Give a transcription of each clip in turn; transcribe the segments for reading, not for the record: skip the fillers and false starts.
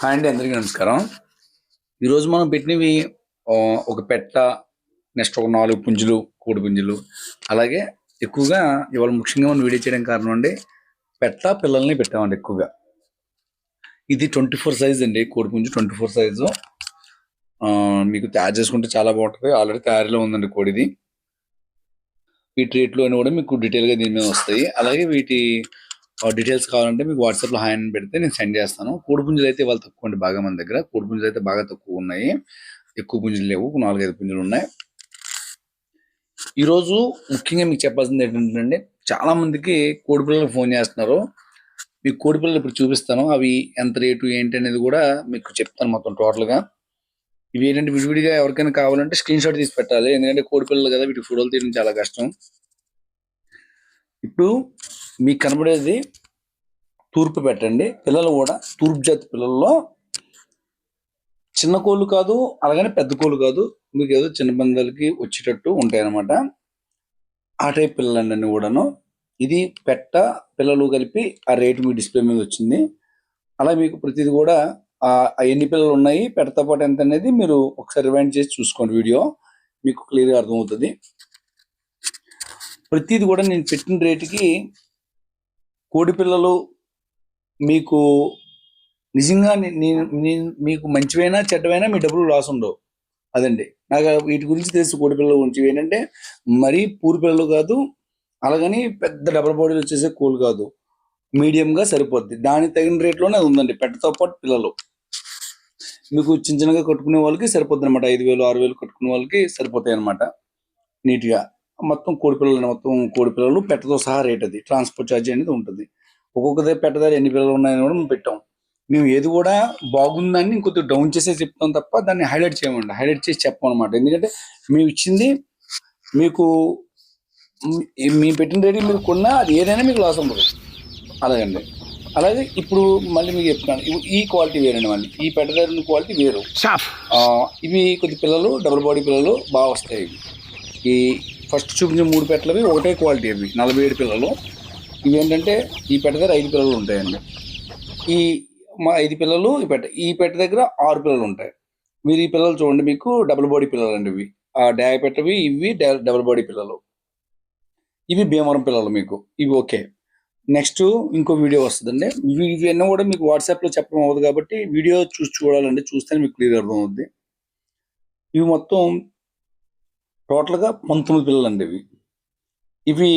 Hi అండి, అందరికీ నమస్కారం. ఈరోజు మనం పెట్టినవి ఒక పెట్ట, నెక్స్ట్ ఒక 4 పుంజులు, కోడి పుంజులు. అలాగే ఎక్కువగా ఇవాళ ముఖ్యంగా మనం వీడియో చేయడం కారణం అండి, పెట్ట పిల్లల్ని పెట్టామండి ఎక్కువగా. ఇది 24 సైజ్ అండి, కోడి పుంజు 24 సైజు. మీకు తయారు చేసుకుంటే చాలా బాగుంటుంది. ఆల్రెడీ తయారీలో ఉందండి కోడిది. వీటి రేట్లు అని కూడా మీకు డీటెయిల్గా దీని మీద వస్తాయి. అలాగే వీటి డీటెయిల్స్ కావాలంటే మీకు వాట్సాప్లో హాయ్ అని పెడితే నేను సెండ్ చేస్తాను. కోడి పుంజులు అయితే వాళ్ళు తక్కువ అండి, బాగా మన దగ్గర కోడి పుంజులు అయితే బాగా తక్కువ ఉన్నాయి. ఎక్కువ పుంజులు లేవు, 4-5 పుంజులు ఉన్నాయి. ఈరోజు ముఖ్యంగా మీకు చెప్పాల్సింది ఏంటంటే, చాలా మందికి కోడి పిల్లలు ఫోన్ చేస్తున్నారు. మీకు కోడి పిల్లలు ఇప్పుడు చూపిస్తాను, అవి ఎంత రేటు ఏంటి అనేది కూడా మీకు చెప్తాను మొత్తం టోటల్గా. ఇవి ఏంటంటే విడివిడిగా ఎవరికైనా కావాలంటే స్క్రీన్ షాట్ తీసి పెట్టాలి, ఎందుకంటే కోడి పిల్లలు కదా, వీటి ఫోటోలు తీయడం చాలా కష్టం. ఇప్పుడు మీకు కనబడేది తూర్పు పెట్టండి. పిల్లలు కూడా తూర్పు జాతి పిల్లల్లో చిన్న కోళ్ళు కాదు, అలాగనే పెద్ద కోళ్ళు కాదు, మీకు ఏదో చిన్న బంధాలకి వచ్చేటట్టు ఉంటాయి అన్నమాట. ఆ టైప్ పిల్లలండి అన్ని కూడాను. ఇది పెట్ట పిల్లలు కలిపి ఆ రేటు మీ డిస్ప్లే మీద వచ్చింది. అలా మీకు ప్రతిది కూడా ఎన్ని పిల్లలు ఉన్నాయి, పెట్టతో పాటు ఎంత అనేది మీరు ఒకసారి రివైండ్ చేసి చూసుకోండి, వీడియో మీకు క్లియర్గా అర్థమవుతుంది. ప్రతిది కూడా నేను పెట్టిన రేటుకి కోడి పిల్లలు మీకు నిజంగా మీకు మంచివైనా చెడ్డవైనా మీ డబ్బులు లాస్ ఉండవు. అదండి నాకు వీటి గురించి తెలుసు. కోడి పిల్లల గురించి ఏంటంటే మరీ పూరి పిల్లలు కాదు, అలాగని పెద్ద డబల్ బాడీలు వచ్చేసే కోళ్ళు కాదు, మీడియంగా సరిపోద్ది. దానికి తగిన రేట్లోనే అది ఉందండి. పెట్టతో పాటు పిల్లలు మీకు చిన్నగా కట్టుకునే వాళ్ళకి సరిపోద్ది అనమాట. 5,000-6,000 కట్టుకునే వాళ్ళకి సరిపోతాయి అనమాట నీట్గా. మొత్తం కోడి పిల్లలు పెట్టతో సహా రేట్. అది ట్రాన్స్పోర్ట్ ఛార్జీ అనేది ఉంటుంది. ఒక్కొక్కదే పెట్టదారి ఎన్ని పిల్లలు ఉన్నాయని కూడా మేము పెట్టాం. మేము ఏది కూడా బాగుందని ఇంకొద్దిగా డౌన్ చేసే చెప్తాం తప్ప దాన్ని హైలైట్ చేయమండి, హైలైట్ చేసి చెప్పం అనమాట. ఎందుకంటే మేము ఇచ్చింది మీకు, మేము పెట్టిన రేటు మీరు కొన్నా అది ఏదైనా మీకు లాస్ ఉండదు. అలాగండి. అలాగే ఇప్పుడు మళ్ళీ మీకు చెప్తున్నాను, ఈ క్వాలిటీ వేరండి. మళ్ళీ ఈ పెట్టదారి క్వాలిటీ వేరు. ఇవి కొద్ది పిల్లలు డబుల్ బాడీ పిల్లలు బాగా వస్తాయి. ఈ ఫస్ట్ చూపించిన 3 పెట్టలవి ఒకటే క్వాలిటీ. అవి 47 పిల్లలు. ఇవి ఏంటంటే ఈ పెట్ట దగ్గర 5 పిల్లలు ఉంటాయండి. మా 5 పిల్లలు ఈ పెట్ట దగ్గర 6 పిల్లలు ఉంటాయి. మీరు ఈ పిల్లలు చూడండి, మీకు డబుల్ బాడీ పిల్లలు అండి. ఇవి డాయ పెట్టవి, ఇవి డబుల్ బాడీ పిల్లలు. ఇవి భీమవరం పిల్లలు మీకు. ఇవి ఓకే. నెక్స్ట్ ఇంకో వీడియో వస్తుందండి. ఇవన్నీ కూడా మీకు వాట్సాప్లో చెప్పడం అవ్వదు కాబట్టి వీడియో చూడాలండి, చూస్తేనే మీకు క్లియర్ అర్థం అవుద్ది. ఇవి మొత్తం టోటల్గా 19 పిల్లలు అండి. ఇవి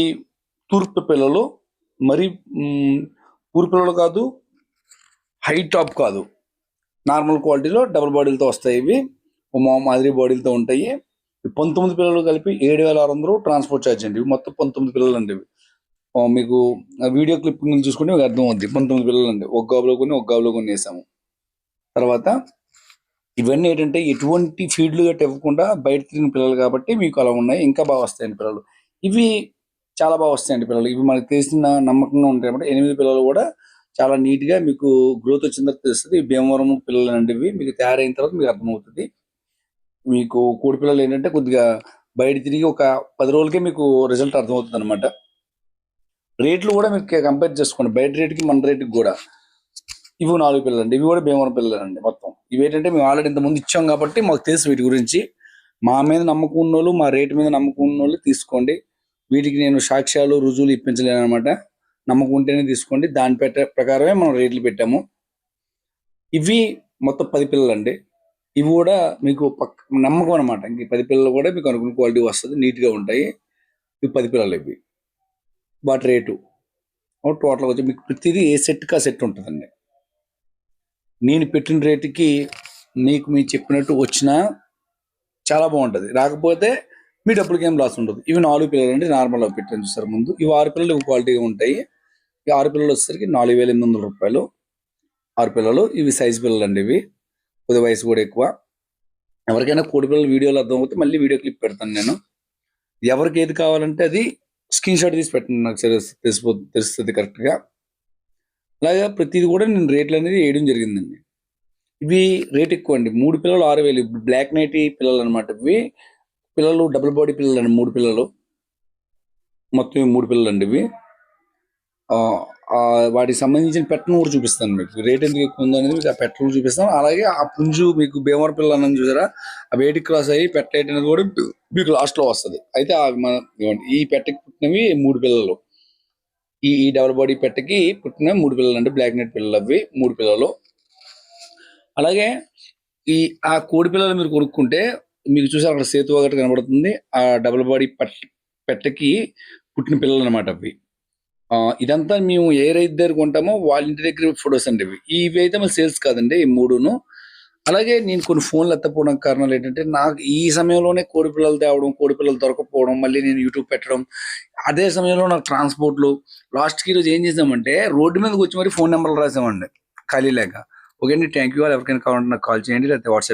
తూర్పు పిల్లలు. మరి పూరి పిల్లలు కాదు, హై టాప్ కాదు, నార్మల్ క్వాలిటీలో డబుల్ బాడీలతో వస్తాయి. ఇవి మాదిరి బాడీలతో ఉంటాయి. 19 పిల్లలు కలిపి 7,600 ట్రాన్స్పోర్ట్ ఛార్జ్ అండి. ఇవి మొత్తం 19 పిల్లలు అండి. ఇవి మీకు వీడియో క్లిప్పింగ్ చూసుకుంటే మీకు అర్థం అవుద్ది. 19 పిల్లలు అండి. ఒక గాబులో కొన్ని వేసాము. తర్వాత ఇవన్నీ ఏంటంటే ఎటువంటి ఫీడ్లు గట్టి ఇవ్వకుండా బయట తిరిగిన పిల్లలు కాబట్టి మీకు అలా ఉన్నాయి. ఇంకా బాగా వస్తాయండి పిల్లలు. ఇవి చాలా బాగా వస్తాయండి పిల్లలు. ఇవి మనకు తెలిసిన నమ్మకంగా ఉంటాయి అన్నమాట. 8 పిల్లలు కూడా చాలా నీట్గా మీకు గ్రోత్ వచ్చిన తర్వాత తెలుస్తుంది. భీమవరం పిల్లలు అంటే ఇవి మీకు తయారైన తర్వాత మీకు అర్థమవుతుంది. మీకు కోడి పిల్లలు ఏంటంటే కొద్దిగా బయట తిరిగి ఒక 10 రోజులకే మీకు రిజల్ట్ అర్థమవుతుంది అనమాట. రేట్లు కూడా మీకు కంపేర్ చేసుకోండి, బయట రేటుకి మన రేటుకి కూడా. ఇవి 4 పిల్లలు అండి. ఇవి కూడా భీమవరం పిల్లలు అండి. మొత్తం ఇవి ఏంటంటే మేము ఆల్రెడీ ఇంతకుముందు ఇచ్చాం కాబట్టి మాకు తెలుసు వీటి గురించి. మా మీద నమ్మకం ఉన్న వాళ్ళు, మా రేటు మీద నమ్మకం ఉన్న వాళ్ళు తీసుకోండి. వీటికి నేను సాక్ష్యాలు రుజువులు ఇప్పించలేను అనమాట. నమ్మకం ఉంటేనే తీసుకోండి. దాని ప్రకారమే మనం రేట్లు పెట్టాము. ఇవి మొత్తం 10 పిల్లలు అండి. ఇవి కూడా మీకు నమ్మకం అనమాట. ఇంక 10 పిల్లలు కూడా మీకు అనుకున్న క్వాలిటీ వస్తుంది, నీట్గా ఉంటాయి. ఇవి 10 పిల్లలు. ఇవి వాటి రేటు టోటల్గా వచ్చి మీకు ప్రతిదీ ఏ సెట్కా సెట్ ఉంటుందండి. నేను పెట్టిన రేటుకి మీకు మీరు చెప్పినట్టు వచ్చినా చాలా బాగుంటుంది. రాకపోతే మీ డబ్బులకి ఏం లాస్ ఉండదు. ఇవి 4 పిల్లలు అండి. నార్మల్గా పెట్టాను చూసారు ముందు. ఇవి 6 పిల్లలు క్వాలిటీగా ఉంటాయి. ఈ 6 పిల్లలు వచ్చేసరికి 4,800 రూపాయలు. 6 పిల్లలు. ఇవి సైజు పిల్లలు అండి. ఇవి కొద్ది వయసు కూడా ఎక్కువ. ఎవరికైనా కోడి పిల్లలు వీడియోలో అర్థమవుతే మళ్ళీ వీడియో క్లిప్ పెడతాను నేను. ఎవరికి ఏది కావాలంటే అది స్క్రీన్ షాట్ తీసి పెట్టండి, నాకు తెలుస్తుంది కరెక్ట్గా. అలాగే ప్రతిది కూడా నేను రేట్లు అనేది వేయడం జరిగిందండి. ఇవి రేట్ ఎక్కువ అండి. 3 పిల్లలు 6,000. బ్లాక్ నైటీ పిల్లలు అనమాట. ఇవి పిల్లలు డబుల్ బాడీ పిల్లలు అండి. 3 పిల్లలు మొత్తం 3 పిల్లలు అండి. ఇవి వాటికి సంబంధించిన పెట్టను కూడా చూపిస్తాను మీకు. రేట్ ఎందుకు ఎక్కువ ఉందో అనేది మీకు ఆ పెట్టను కూడా చూపిస్తాను. అలాగే ఆ పుంజు మీకు భీమవరం పిల్ల అన్నది చూసారా, ఆ వేటికి క్రాస్ అయ్యి పెట్ట అనేది కూడా మీకు లాస్ట్లో వస్తుంది. అయితే మన ఈ పెట్టకి పుట్టినవి 3 పిల్లలు. ఈ డబుల్ బాడీ పెట్టకి పుట్టిన 3 పిల్లలు, అంటే బ్లాక్ నెట్ పిల్లలు అవి 3 పిల్లలు. అలాగే ఆ కోడి పిల్లలు మీరు కొనుక్కుంటే మీకు చూసారు అక్కడ సేతు ఒకటి కనబడుతుంది. ఆ డబుల్ బాడీ పెట్టకి పుట్టిన పిల్లలు అనమాట అవి. ఇదంతా మేము ఏ రైతు దగ్గర కొంటామో వాళ్ళ ఇంటి దగ్గర ఫొటోస్ అండి ఇవి అయితే మళ్ళీ సేల్స్ కాదండి ఈ 3ను. అలాగే నేను కొన్ని ఫోన్లు ఎత్తపోవడం కారణాలు ఏంటంటే, నాకు ఈ సమయంలోనే కోడి పిల్లలు తేవడం, కోడి పిల్లలు దొరకకపోవడం, మళ్ళీ నేను యూట్యూబ్ పెట్టడం, అదే సమయంలో నాకు ట్రాన్స్పోర్ట్లు. లాస్ట్కి ఈరోజు ఏం చేసామంటే రోడ్డు మీదకి వచ్చి మరి ఫోన్ నెంబర్లు రాసామండి ఖాళీ లేక. ఓకే అండి, థ్యాంక్ యూ. ఎవరికైనా కావాలంటే నాకు కాల్ చేయండి, లేకపోతే వాట్సాప్